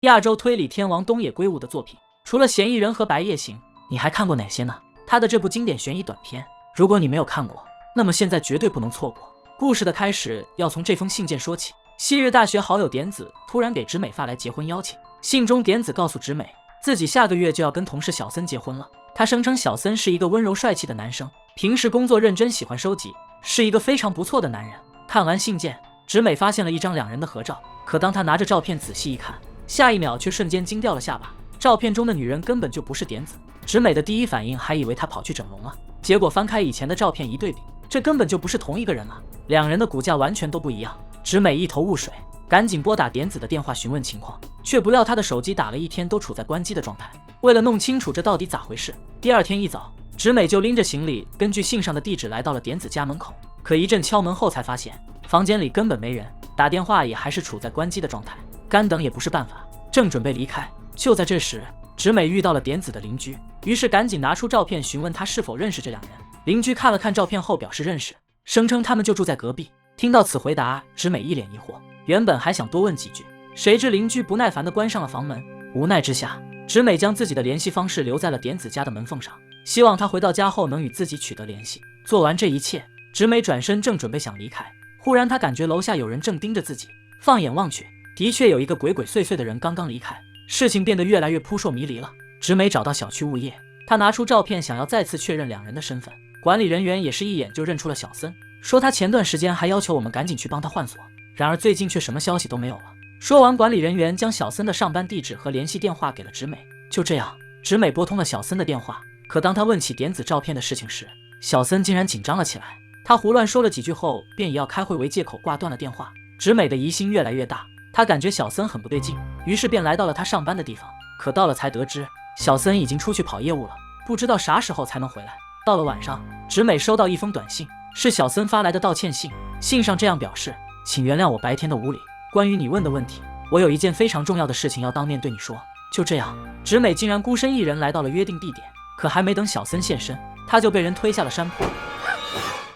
亚洲推理天王东野圭吾的作品，除了《嫌疑人》和《白夜行》，你还看过哪些呢？他的这部经典悬疑短片，如果你没有看过，那么现在绝对不能错过。故事的开始要从这封信件说起。昔日大学好友点子突然给直美发来结婚邀请，信中点子告诉直美，自己下个月就要跟同事小森结婚了。他声称小森是一个温柔帅气的男生，平时工作认真，喜欢收集，是一个非常不错的男人。看完信件，直美发现了一张两人的合照，可当他拿着照片仔细一看，下一秒却瞬间惊掉了下巴。照片中的女人根本就不是点子，直美的第一反应还以为她跑去整容了，结果翻开以前的照片一对比，这根本就不是同一个人啊！两人的骨架完全都不一样。直美一头雾水，赶紧拨打点子的电话询问情况，却不料他的手机打了一天都处在关机的状态。为了弄清楚这到底咋回事，第二天一早，直美就拎着行李，根据信上的地址来到了点子家门口。可一阵敲门后才发现，房间里根本没人，打电话也还是处在关机的状态，干等也不是办法，正准备离开，就在这时，直美遇到了点子的邻居，于是赶紧拿出照片询问他是否认识这两人。邻居看了看照片后表示认识，声称他们就住在隔壁。听到此回答，直美一脸疑惑，原本还想多问几句，谁知邻居不耐烦地关上了房门。无奈之下，直美将自己的联系方式留在了点子家的门缝上，希望他回到家后能与自己取得联系。做完这一切，直美转身正准备想离开，忽然她感觉楼下有人正盯着自己，放眼望去，的确有一个鬼鬼祟祟的人刚刚离开。事情变得越来越扑朔迷离了。直美找到小区物业，她拿出照片想要再次确认两人的身份。管理人员也是一眼就认出了小森，说他前段时间还要求我们赶紧去帮他换锁，然而最近却什么消息都没有了。说完，管理人员将小森的上班地址和联系电话给了直美。就这样，直美拨通了小森的电话，可当他问起点子照片的事情时，小森竟然紧张了起来。他胡乱说了几句后，便以要开会为借口挂断了电话。直美的疑心越来越大，她感觉小森很不对劲，于是便来到了他上班的地方。可到了才得知，小森已经出去跑业务了，不知道啥时候才能回来。到了晚上，直美收到一封短信，是小森发来的道歉信。信上这样表示：请原谅我白天的无礼，关于你问的问题，我有一件非常重要的事情要当面对你说。就这样，直美竟然孤身一人来到了约定地点，可还没等小森现身，她就被人推下了山坡。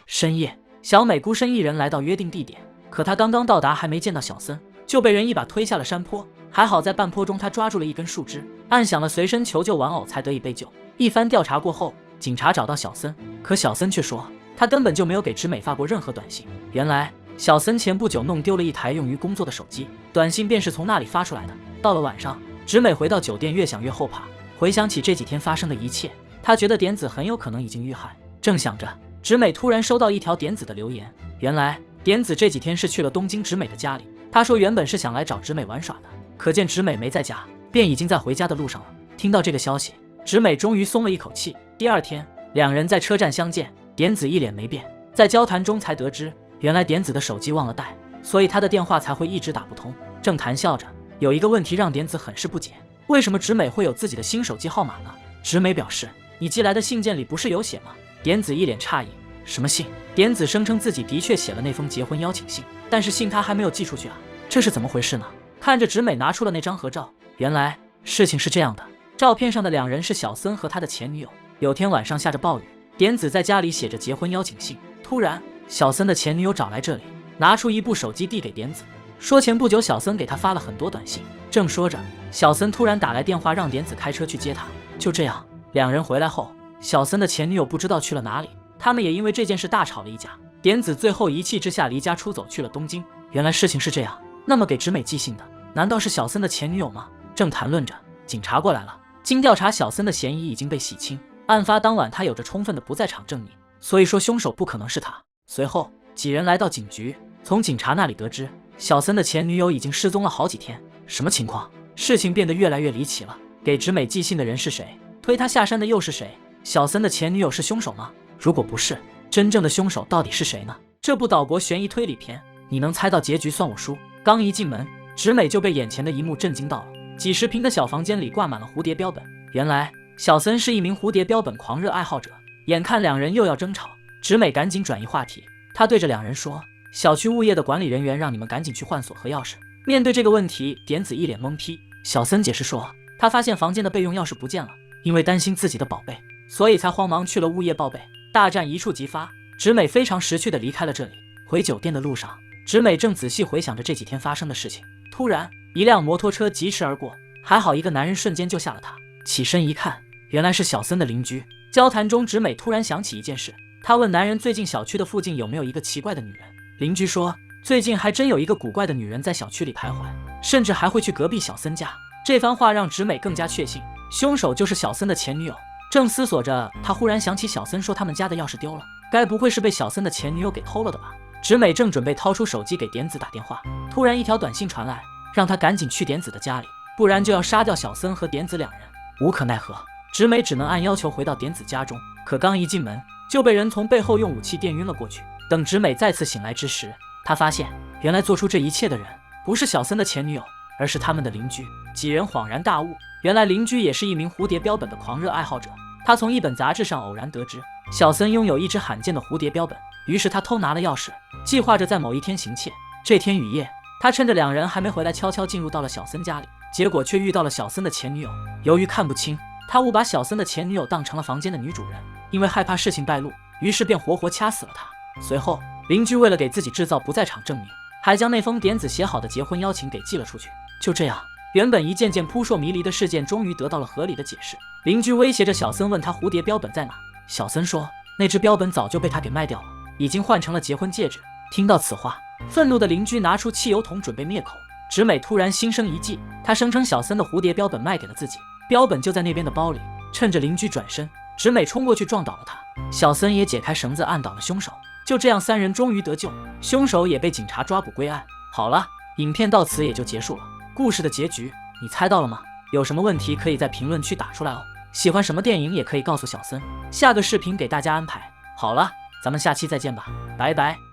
深夜，小美孤身一人来到约定地点，可她刚刚到达，还没见到小森，就被人一把推下了山坡。还好在半坡中，她抓住了一根树枝，按响了随身求救玩偶，才得以被救。一番调查过后，警察找到小森，可小森却说他根本就没有给直美发过任何短信。原来小森前不久弄丢了一台用于工作的手机，短信便是从那里发出来的。到了晚上，直美回到酒店，越想越后怕，回想起这几天发生的一切，她觉得点子很有可能已经遇害。正想着，直美突然收到一条点子的留言，原来点子这几天是去了东京直美的家里。他说原本是想来找直美玩耍的，可见直美没在家，便已经在回家的路上了。听到这个消息，直美终于松了一口气。第二天，两人在车站相见，点子一脸没变，在交谈中才得知，原来点子的手机忘了带，所以他的电话才会一直打不通。正谈笑着，有一个问题让点子很是不解，为什么直美会有自己的新手机号码呢？直美表示，你寄来的信件里不是有写吗？点子一脸诧异，什么信？点子声称自己的确写了那封结婚邀请信，但是信他还没有寄出去啊，这是怎么回事呢？看着直美拿出了那张合照，原来事情是这样的，照片上的两人是小森和他的前女友。有天晚上下着暴雨，点子在家里写着结婚邀请信，突然小森的前女友找来这里，拿出一部手机递给点子，说前不久小森给他发了很多短信。正说着，小森突然打来电话让点子开车去接他。就这样，两人回来后，小森的前女友不知道去了哪里，他们也因为这件事大吵了一架。点子最后一气之下离家出走去了东京。原来事情是这样，那么给直美寄信的难道是小森的前女友吗？正谈论着，警察过来了。经调查，小森的嫌疑已经被洗清，案发当晚他有着充分的不在场证明，所以说凶手不可能是他。随后几人来到警局，从警察那里得知，小森的前女友已经失踪了好几天。什么情况？事情变得越来越离奇了。给直美寄信的人是谁？推他下山的又是谁？小森的前女友是凶手吗？如果不是，真正的凶手到底是谁呢？这部岛国悬疑推理片，你能猜到结局算我输。刚一进门，直美就被眼前的一幕震惊到了。几十平的小房间里挂满了蝴蝶标本，原来小森是一名蝴蝶标本狂热爱好者。眼看两人又要争吵，直美赶紧转移话题，她对着两人说，小区物业的管理人员让你们赶紧去换锁和钥匙。面对这个问题，点子一脸懵批。小森解释说，他发现房间的备用钥匙不见了，因为担心自己的宝贝，所以才慌忙去了物业报备。大战一触即发，直美非常识趣地离开了这里。回酒店的路上，直美正仔细回想着这几天发生的事情，突然一辆摩托车疾驰而过，还好一个男人瞬间救下了他。起身一看，原来是小森的邻居。交谈中，直美突然想起一件事，她问男人最近小区的附近有没有一个奇怪的女人。邻居说，最近还真有一个古怪的女人在小区里徘徊，甚至还会去隔壁小森家。这番话让直美更加确信，凶手就是小森的前女友。正思索着，她忽然想起小森说他们家的钥匙丢了，该不会是被小森的前女友给偷了的吧？直美正准备掏出手机给点子打电话，突然一条短信传来，让她赶紧去点子的家里，不然就要杀掉小森和点子两人。无可奈何，直美只能按要求回到点子家中，可刚一进门就被人从背后用武器电晕了过去。等直美再次醒来之时，她发现原来做出这一切的人不是小森的前女友，而是他们的邻居。几人恍然大悟，原来邻居也是一名蝴蝶标本的狂热爱好者。他从一本杂志上偶然得知小森拥有一只罕见的蝴蝶标本，于是他偷拿了钥匙，计划着在某一天行窃。这天雨夜，他趁着两人还没回来，悄悄进入到了小森家里，结果却遇到了小森的前女友。由于看不清，他误把小森的前女友当成了房间的女主人，因为害怕事情败露，于是便活活掐死了她。随后，邻居为了给自己制造不在场证明，还将那封点子写好的结婚邀请给寄了出去。就这样，原本一件件扑朔迷离的事件终于得到了合理的解释。邻居威胁着小森，问他蝴蝶标本在哪。小森说，那只标本早就被他给卖掉了，已经换成了结婚戒指。听到此话，愤怒的邻居拿出汽油桶准备灭口。直美突然心生一计，她声称小森的蝴蝶标本卖给了自己，标本就在那边的包里。趁着邻居转身，直美冲过去撞倒了他，小森也解开绳子按倒了凶手。就这样，三人终于得救，凶手也被警察抓捕归案。好了，影片到此也就结束了。故事的结局你猜到了吗？有什么问题可以在评论区打出来哦。喜欢什么电影也可以告诉小森，下个视频给大家安排。好了，咱们下期再见吧，拜拜。